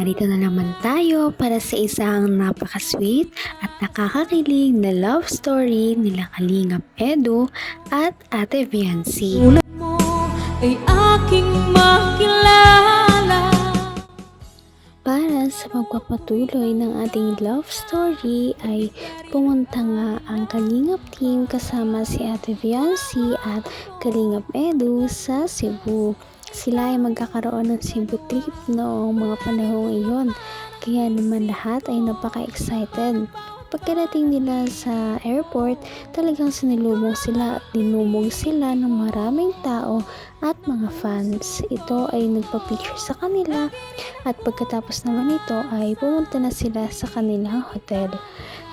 Narito na naman tayo para sa isang napaka-sweet at nakakakilig na love story nila Kalingap Edu at Ate Viancy. Tulad mo ay aking makilala. Para sa pagpapatuloy ng ating love story ay pumunta nga ang Kalingap team kasama si Ate Viancy at Kalingap Edu sa Cebu. Sila ay magkakaroon ng Cebu trip noong mga panahong iyon, kaya naman lahat ay napaka-excited. Pagkarating nila sa airport, talagang sinilubong sila at dinumog sila ng maraming tao at mga fans. Ito ay nagpa-picture sa kanila at pagkatapos naman ito ay pumunta na sila sa kanilang hotel.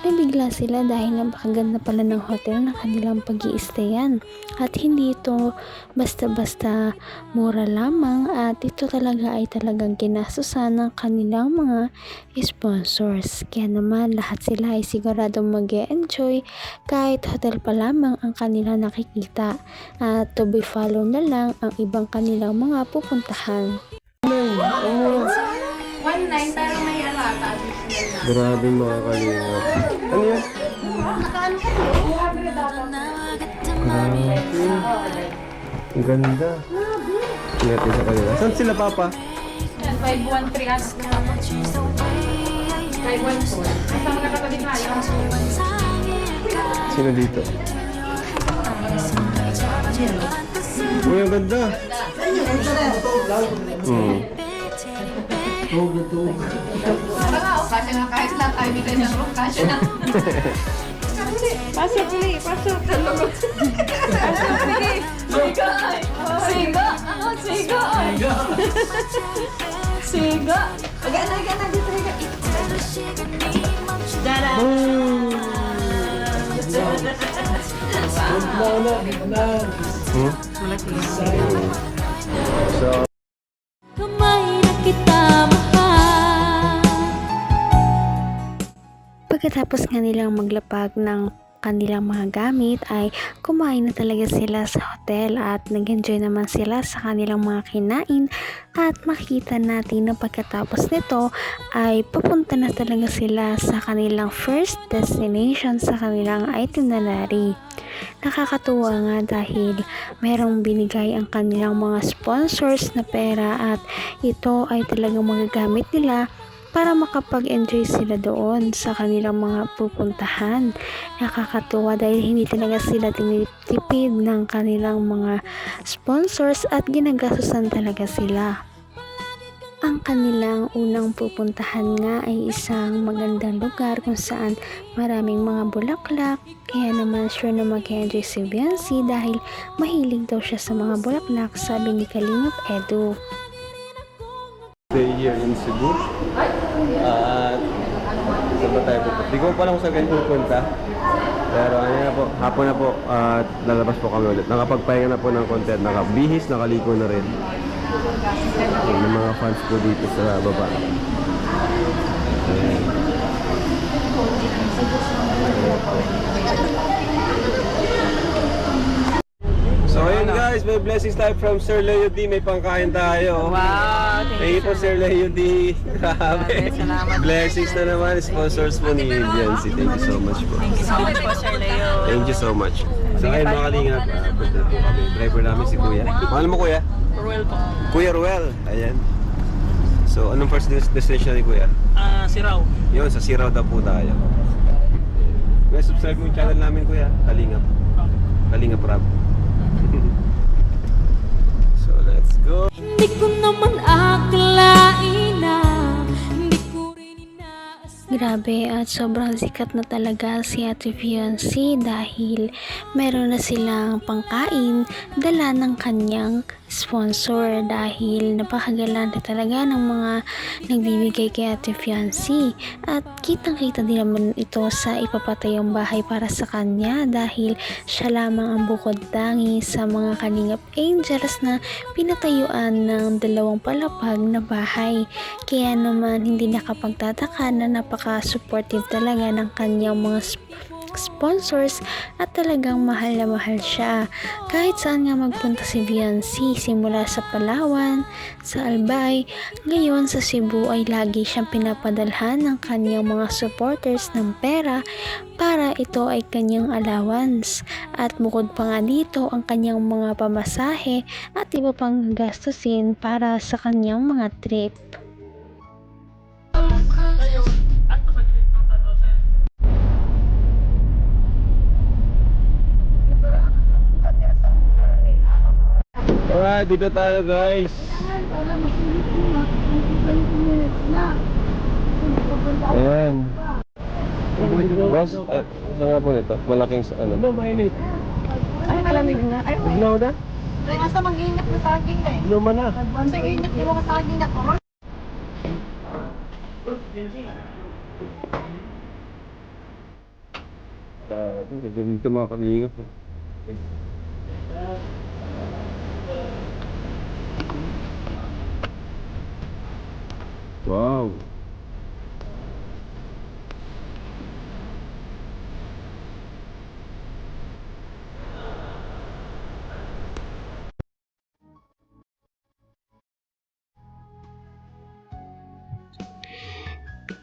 Nabigla sila dahil napakaganda pala ng hotel na kanilang pag-i-stayan at hindi ito basta-basta mura lamang at ito talaga ay talagang ginasusan ng kanilang mga sponsors. Kaya naman lahat sila ay siguradong mag-e-enjoy kahit hotel pa lamang ang kanilang nakikita at to be follow na lang ang ibang kanilang mga pupuntahan. 1.9 pero may alata. Grabe mga kalingap. Ano yan? Grabe. Ang ganda. Ingat din sa kanila. Saan sila, Papa? 513 as na. 512. Basta magkakatabi tayo. Sino dito? Uy, ang ganda. Kasi nga kahit lang tayo bigay ng room, kasi na. Pasok, Lee. Pasok. Pasok, sige. Siga. Siga. Ano? Siga. Siga. Aga na. Dito, higa. Dada. So, Kamay na kita mahal. Pagkatapos nga nilang maglapag ng kanilang mga gamit ay kumain na talaga sila sa hotel at nag-enjoy naman sila sa kanilang mga kinain at makita natin na pagkatapos nito ay papunta na talaga sila sa kanilang first destination sa kanilang itinerary. Nakakatuwa nga dahil merong binigay ang kanilang mga sponsors na pera at ito ay talagang magagamit nila para makapag-enjoy sila doon sa kanilang mga pupuntahan. Nakakatuwa dahil hindi talaga sila tinitipid ng kanilang mga sponsors at ginagastusan talaga sila. Ang kanilang unang pupuntahan nga ay isang magandang lugar kung saan maraming mga bulaklak. Kaya naman sure na mag-enjoy si Viancy dahil mahilig daw siya sa mga bulaklak, sabi ni Kalingap Edu. stay here in Cebu. At saan ba tayo pupunta? Di ko pa lang kung saan kayo pupunta. Pero ano na po, hapon na po at lalabas po kami ulit. Nakapagpahinga na po ng content, nakabihis, nakaligo na rin. May mga fans po dito sa baba. Ayan. So ayun guys, may blessings tayo from Sir Leo D. May pangkain tayo. Wow! Thank you po Sir Leo D. Grabe. Salamat. Blessings na naman. Sponsors po ni Viancy. Thank you so much po. Thank you so much po, Sir Leo. Thank you so much. So ayun mga kalingap, punta po kami. Driver namin si Kuya. Pangalan mo Kuya? Ruel po. Kuya Ruel. Ayan. So anong first destination ni Kuya? Siraw. Yun, sa Siraw daw po tayo. May subscribe mo yung channel namin Kuya. Kalingap. Kalingap Rap. So let's go. Hindi ko naman akalain na hindi ko rin inaasahan. Grabe at sobrang sikat na talaga si Ate Viancy dahil meron na silang pangkain dala ng kanyang sponsor dahil napakagalante talaga ng mga nagbibigay kay Ate Viancy at kitang-kita din naman ito sa ipapatayong bahay para sa kanya dahil siya lamang ang bukod tangi sa mga Kalingap Angels na pinatayuan ng 2 palapag na bahay. Kaya naman hindi nakapagtataka na napaka-supportive talaga ng kanyang mga sponsors at talagang mahal na mahal siya. Kahit saan nga magpunta si Viancy, simula sa Palawan, sa Albay, ngayon sa Cebu ay lagi siyang pinapadalhan ng kanyang mga supporters ng pera para ito ay kanyang allowance. At bukod pa nga dito ang kanyang mga pamasahe at iba pang gastusin para sa kanyang mga trip. Alright, dito tayo guys. Ayan. Boss, ano nga po nito? Malaking sa ano? Mainit. Ay, malamig na. Ay, Ignaw na? nasa mag-ingat na saging na eh. Luma na. Sige, ingat yung mga saging na ko. Dito mga kalingap. Wow.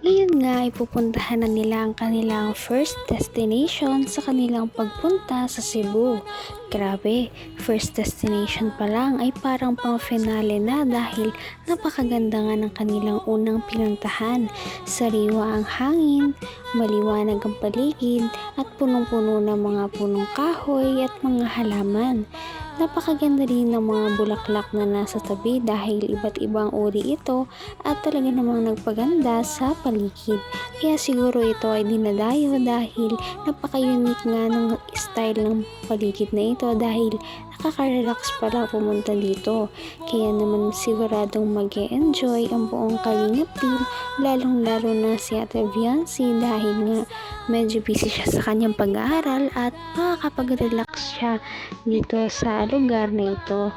Ngayon nga ay pupuntahan na nila ang kanilang first destination sa kanilang pagpunta sa Cebu. Grabe, first destination pa lang ay parang pang finale na dahil napakaganda nga ng kanilang unang pinuntahan. Sariwa ang hangin, maliwanag ang paligid at punong-puno ng mga punong kahoy at mga halaman. Napakaganda rin ng mga bulaklak na nasa tabi dahil iba't ibang uri ito at talaga namang nagpaganda sa paligid. Kaya siguro ito ay dinadayo dahil napaka-unique nga ng style ng paligid na ito dahil nakaka-relax pala pumunta dito. Kaya naman siguradong mag-e-enjoy ang buong Kalingap team, lalong-lalo na si Ate Viancy dahil nga medyo busy siya sa kanyang pag-aaral at makakapag-relax siya dito sa lugar na ito.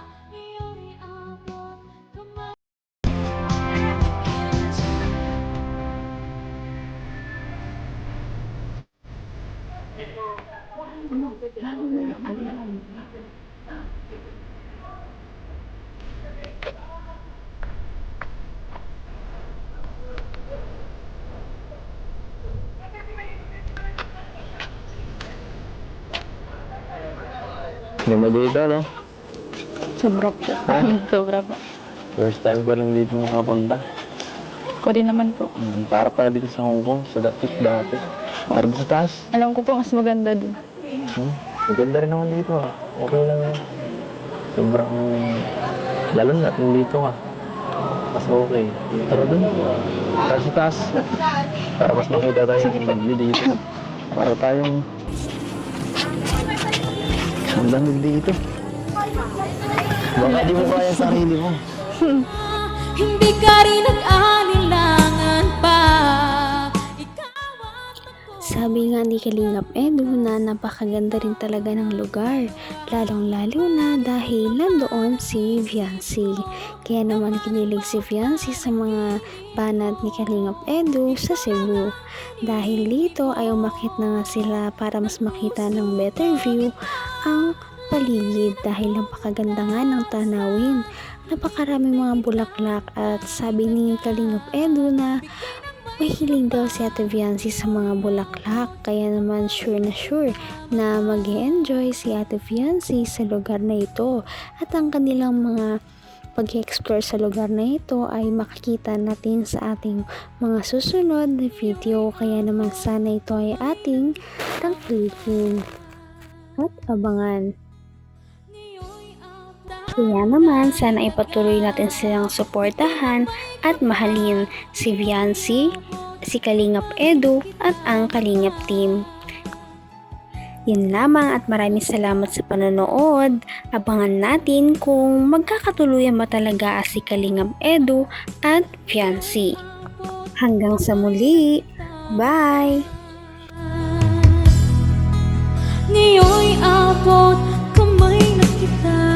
Ganda dito, no? Sobra po. Sobra po. First time ko lang dito makapunta. Ko din naman po. Para pa dito sa Hong Kong, sa dati. Para sa taas. Alam ko po mas maganda dun. Maganda rin naman dito, ah. Okay lang yan. Sobrang... Lalo na kung dito ka. Mas okay. Tara dun. Para sa taas. Para mas makita tayo ng view dito. Para tayong... Ang lamig dito. Baka di mo kaya ang sarili mo. Hindi ka rin nag-alilangan pa. Sabi nga ni Kalingap Edu na napakaganda rin talaga ng lugar, lalong-lalo na dahil nandoon si Viancy. Kaya naman kinilig si Viancy sa mga banat ni Kalingap Edu sa Cebu. Dahil dito ay umakyat na nga sila para mas makita ng better view ang paligid dahil napakaganda nga ng tanawin. Napakaraming mga bulaklak at sabi ni Kalingap Edu na mahilig daw si Ate Viancy sa mga bulaklak, kaya naman sure na mag-e-enjoy si Ate Viancy sa lugar na ito at ang kanilang mga pag-explore sa lugar na ito ay makikita natin sa ating mga susunod na video, kaya naman sana ito ay ating tangkilikin at abangan. Kaya naman, sana ipatuloy natin silang suportahan at mahalin si Viancy, si Kalingap Edu at ang Kalingap team. Yun lamang at maraming salamat sa panonood. Abangan natin kung magkakatuluyan ba talaga si Kalingap Edu at Viancy. Hanggang sa muli. Bye! Ngayon'y abot kamay na kita.